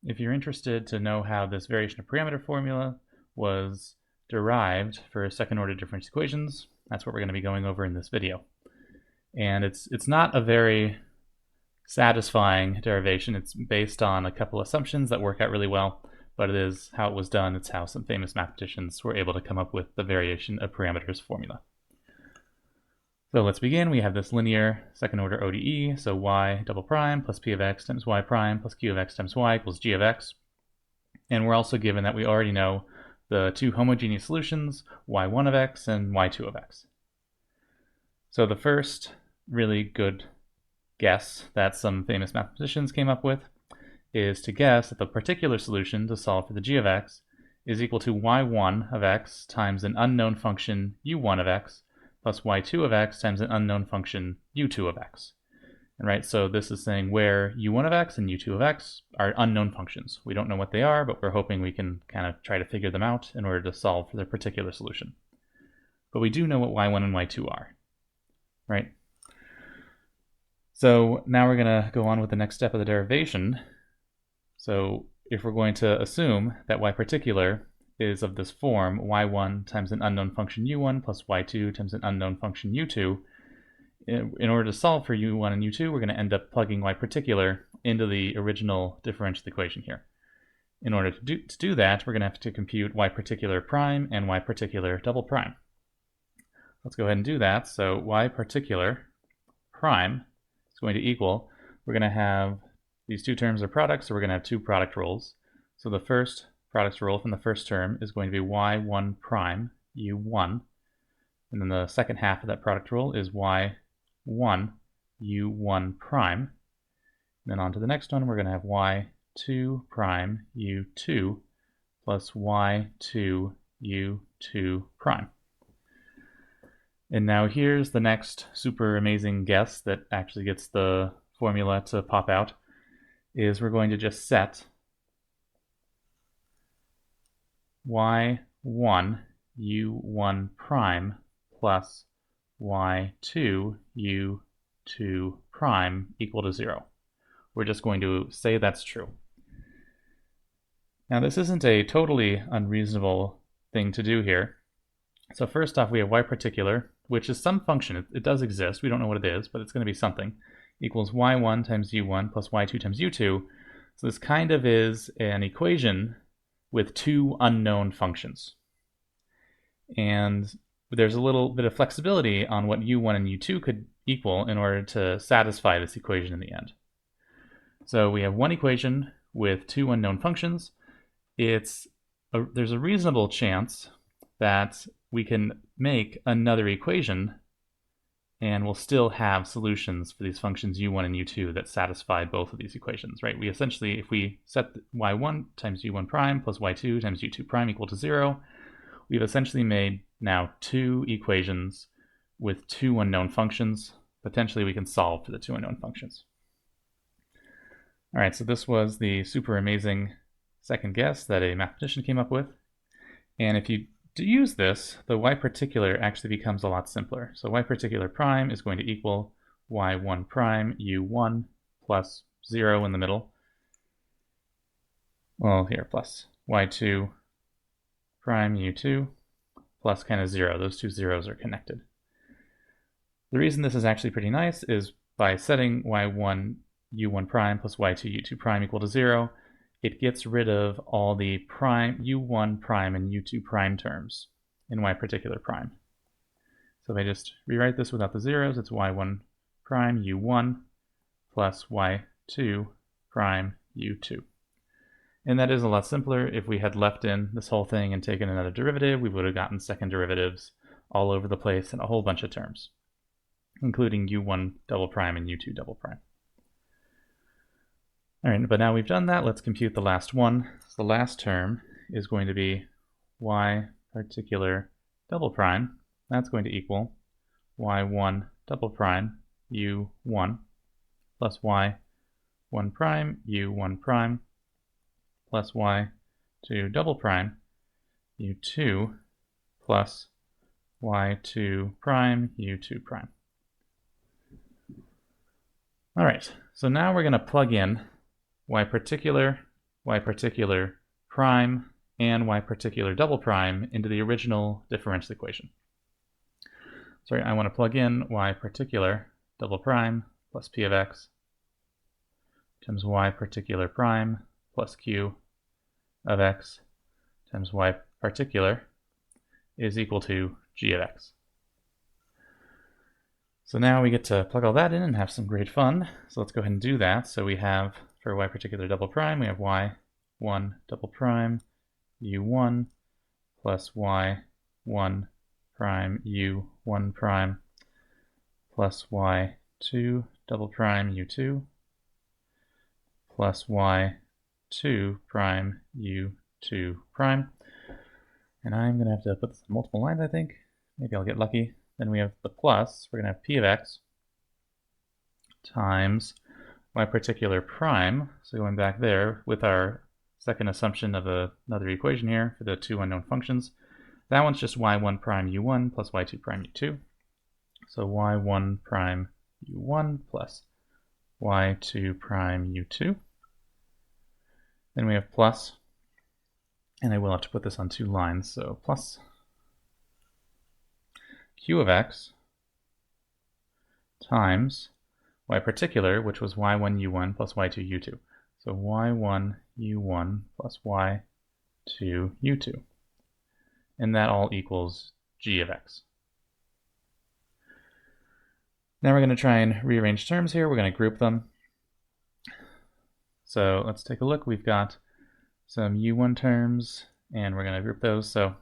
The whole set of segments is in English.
if you're interested to know how this variation of parameter formula was derived for second order differential equations, that's what we're going to be going over in this video. And it's not a very satisfying derivation. It's based on a couple assumptions that work out really well, but it is how it was done. It's how some famous mathematicians were able to come up with the variation of parameters formula. So let's begin. We have this linear second order ODE, so y double prime plus p of x times y prime plus q of x times y equals g of x. And we're also given that we already know the two homogeneous solutions, y1 of x and y2 of x. So the first really good guess that some famous mathematicians came up with is to guess that the particular solution to solve for the g of x is equal to y1 of x times an unknown function u1 of x plus y2 of x times an unknown function u2 of x. And right, so this is saying where u1 of x and u2 of x are unknown functions. We don't know what they are, but we're hoping we can kind of try to figure them out in order to solve for their particular solution. But we do know what y1 and y2 are, right? So now we're going to go on with the next step of the derivation. So if we're going to assume that y particular is of this form, y1 times an unknown function u1 plus y2 times an unknown function u2, in order to solve for u1 and u2, we're going to end up plugging y particular into the original differential equation here. In order to do that, we're going to have to compute y particular prime and y particular double prime. Let's go ahead and do that. So y particular prime is going to equal, we're going to have these two terms are products, so we're going to have two product rules. So the first product rule from the first term is going to be y1 prime u1, and then the second half of that product rule is y1 u1 prime. And then on to the next one, we're going to have y2 prime u2 plus y2 u2 prime. And now here's the next super amazing guess that actually gets the formula to pop out, is we're going to just set y1 u1 prime plus y2 u2 prime equal to 0. We're just going to say that's true. Now this isn't a totally unreasonable thing to do here. So first off, we have y particular, which is some function. It does exist. We don't know what it is, but it's going to be something, equals y1 times u1 plus y2 times u2. So this kind of is an equation with two unknown functions. And there's a little bit of flexibility on what u1 and u2 could equal in order to satisfy this equation in the end. So we have one equation with two unknown functions. There's a reasonable chance that we can make another equation and we'll still have solutions for these functions u1 and u2 that satisfy both of these equations, right? We essentially, if we set y1 times u1 prime plus y2 times u2 prime equal to 0, we've essentially made now two equations with two unknown functions. Potentially we can solve for the two unknown functions. All right, so this was the super amazing second guess that a mathematician came up with. And if you use this, the y particular actually becomes a lot simpler. So y particular prime is going to equal y1 prime u1 plus 0 in the middle. Well, here, plus y2 prime u2 plus kind of 0. Those two zeros are connected. The reason this is actually pretty nice is by setting y1 u1 prime plus y2 u2 prime equal to 0, it gets rid of all the prime u1 prime and u2 prime terms in y particular prime. So if I just rewrite this without the zeros, it's y1 prime u1 plus y2 prime u2. And that is a lot simpler. If we had left in this whole thing and taken another derivative, we would have gotten second derivatives all over the place in a whole bunch of terms, including u1 double prime and u2 double prime. All right, but now we've done that, let's compute the last one. So the last term is going to be y particular double prime. That's going to equal y1 double prime u1 plus y1 prime u1 prime plus y2 double prime u2 plus y2 prime u2 prime. All right, so now we're going to plug in y particular y particular prime and y particular double prime into the original differential equation. Sorry, I want to plug in y particular double prime plus p of x times y particular prime plus q of x times y particular is equal to g of x. So now we get to plug all that in and have some great fun. So let's go ahead and do that. So we have, for y particular double prime, we have y1 double prime u1 plus y1 prime u1 prime plus y2 double prime u2 plus y2 prime u2 prime. And I'm going to have to put this on multiple lines, I think. Maybe I'll get lucky. Then we have the plus. We're going to have p of x times y particular prime. So going back there with our second assumption of another equation here for the two unknown functions. That one's just y1 prime u1 plus y2 prime u2. So y1 prime u1 plus y2 prime u2. Then we have plus, and I will have to put this on two lines, so plus q of x times y particular, which was y1 u1 plus y2 u2. So y1 u1 plus y2 u2. And that all equals g of x. Now we're going to try and rearrange terms here. We're going to group them. So let's take a look. We've got some u1 terms, and we're going to group those. So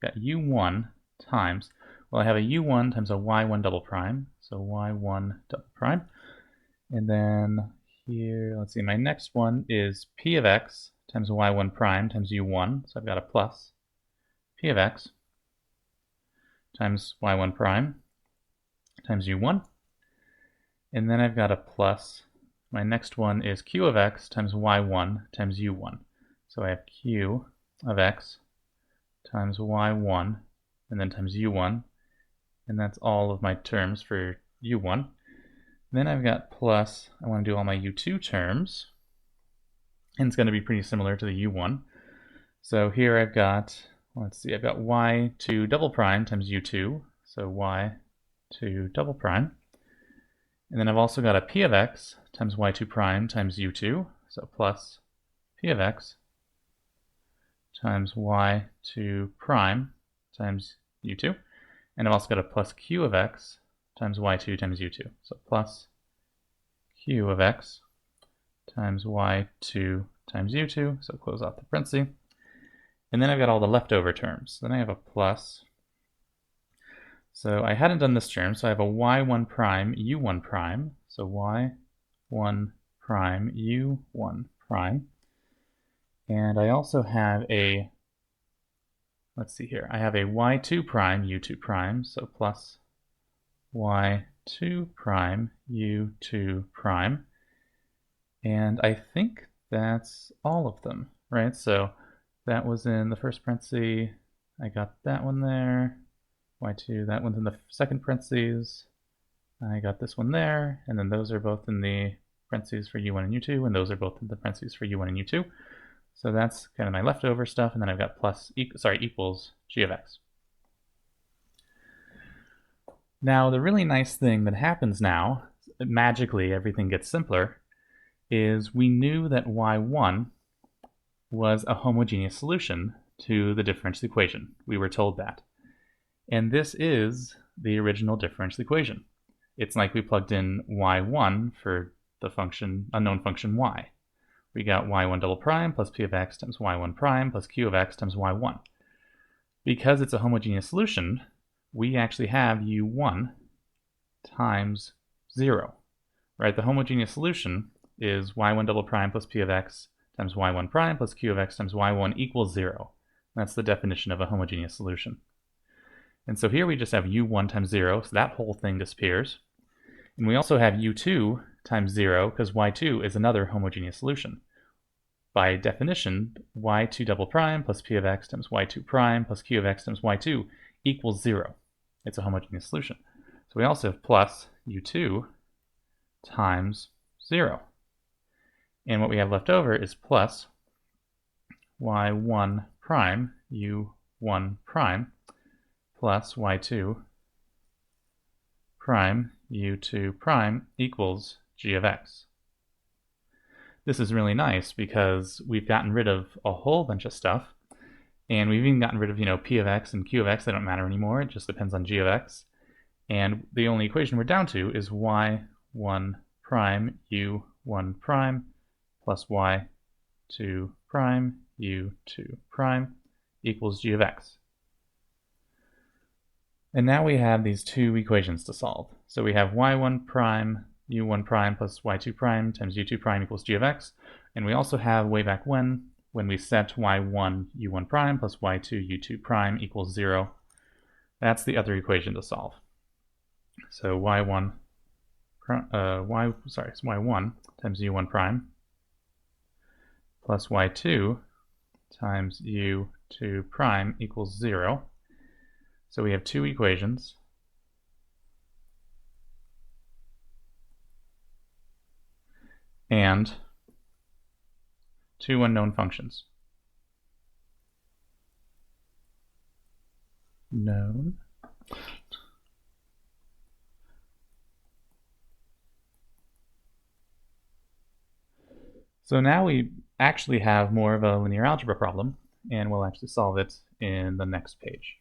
we've got u1 times, well, I have a u1 times a y1 double prime, so y1 double prime. And then here, let's see, my next one is p of x times y1 prime times u1, so I've got a plus p of x times y1 prime times u1. And then I've got a plus, my next one is q of x times y1 times u1. So I have q of x times y1 and then times u1, and that's all of my terms for u1. Then I've got plus, I want to do all my u2 terms, and it's going to be pretty similar to the u1. So here I've got, let's see, I've got y2 double prime times u2, so y2 double prime. And then I've also got a p of x times y2 prime times u2, so plus p of x times y2 prime times u2. And I've also got a plus q of x times y2 times u2. So plus q of x times y2 times u2. So close off the parenthesis. And then I've got all the leftover terms. Then I have a plus. So I hadn't done this term, so I have a y1 prime u1 prime. So y1 prime u1 prime. And I also have a, let's see here, I have a y2 prime u2 prime, so plus y2 prime u2 prime. And I think that's all of them, right? So that was in the first parenthesis, I got that one there, y2, that one's in the second parentheses, I got this one there, and then those are both in the parentheses for u1 and u2, and those are both in the parentheses for u1 and u2. So that's kind of my leftover stuff, and then I've got plus, equals g of x. Now, the really nice thing that happens now, magically everything gets simpler, is we knew that y1 was a homogeneous solution to the differential equation. We were told that. And this is the original differential equation. It's like we plugged in y1 for the function, unknown function y. We got y1 double prime plus p of x times y1 prime plus q of x times y1. Because it's a homogeneous solution, we actually have u1 times 0, right? The homogeneous solution is y1 double prime plus p of x times y1 prime plus q of x times y1 equals 0. That's the definition of a homogeneous solution. And so here we just have u1 times 0, so that whole thing disappears. And we also have u2 times 0, because y2 is another homogeneous solution. By definition, y2 double prime plus p of x times y2 prime plus q of x times y2 equals 0. It's a homogeneous solution. So we also have plus u2 times 0. And what we have left over is plus y1 prime u1 prime plus y2 prime u2 prime equals g of x. This is really nice because we've gotten rid of a whole bunch of stuff, and we've even gotten rid of, p of x and q of x. They don't matter anymore. It just depends on g of x. And the only equation we're down to is y1 prime u1 prime plus y2 prime u2 prime equals g of x. And now we have these two equations to solve. So we have y1 prime u1 prime plus y2 prime times u2 prime equals g of x. And we also have way back when we set y1 u1 prime plus y2 u2 prime equals 0. That's the other equation to solve. So y1 times u1 prime plus y2 times u2 prime equals 0. So we have two equations. And two unknown functions. Known. So now we actually have more of a linear algebra problem, and we'll actually solve it in the next page.